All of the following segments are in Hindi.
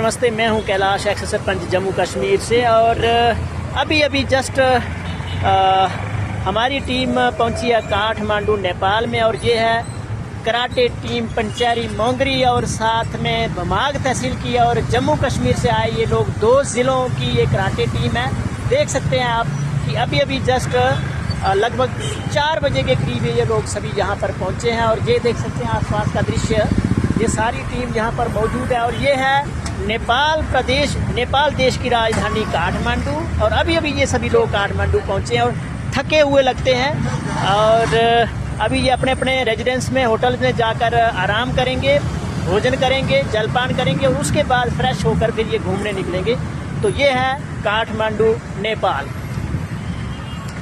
नमस्ते, मैं हूं कैलाश, एक्स सरपंच जम्मू कश्मीर से। और अभी जस्ट हमारी टीम पहुंची है काठमांडू नेपाल में। और ये है कराटे टीम पंचेरी मोंगरी और साथ में बमाग तहसील की और जम्मू कश्मीर से आए ये लोग 2 ज़िलों की ये कराटे टीम है। देख सकते हैं आप कि अभी जस्ट लगभग 4 बजे के करीब ये लोग सभी यहाँ पर पहुँचे हैं। और ये देख सकते हैं आसपास का दृश्य, ये सारी टीम यहाँ पर मौजूद है। और ये है नेपाल देश की राजधानी काठमांडू। और अभी ये सभी लोग काठमांडू पहुँचे हैं और थके हुए लगते हैं। और अभी ये अपने अपने रेजिडेंस में, होटल में जाकर आराम करेंगे, भोजन करेंगे, जलपान करेंगे और उसके बाद फ्रेश होकर फिर ये घूमने निकलेंगे। तो ये है काठमांडू नेपाल,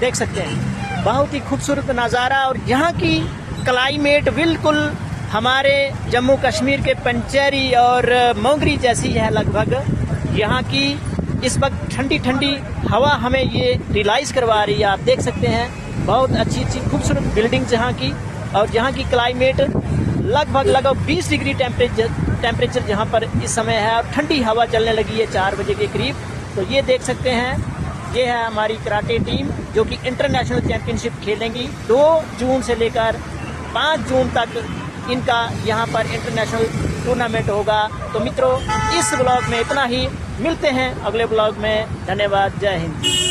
देख सकते हैं बहुत ही खूबसूरत नज़ारा। और यहाँ की क्लाइमेट बिल्कुल हमारे जम्मू कश्मीर के पंचेरी और मोंगरी जैसी है लगभग। यहाँ की इस वक्त ठंडी ठंडी हवा हमें ये रियलाइज़ करवा रही है। आप देख सकते हैं बहुत अच्छी खूबसूरत बिल्डिंग्स यहाँ की। और यहाँ की क्लाइमेट लगभग 20 डिग्री टेम्परेचर यहाँ पर इस समय है। और ठंडी हवा चलने लगी है 4 बजे के करीब। तो ये देख सकते हैं, ये है हमारी कराटे टीम जो कि इंटरनेशनल चैंपियनशिप खेलेंगी। 2 जून से लेकर 5 जून तक इनका यहाँ पर इंटरनेशनल टूर्नामेंट होगा। तो मित्रों, इस ब्लॉग में इतना ही, मिलते हैं अगले ब्लॉग में। धन्यवाद, जय हिंद।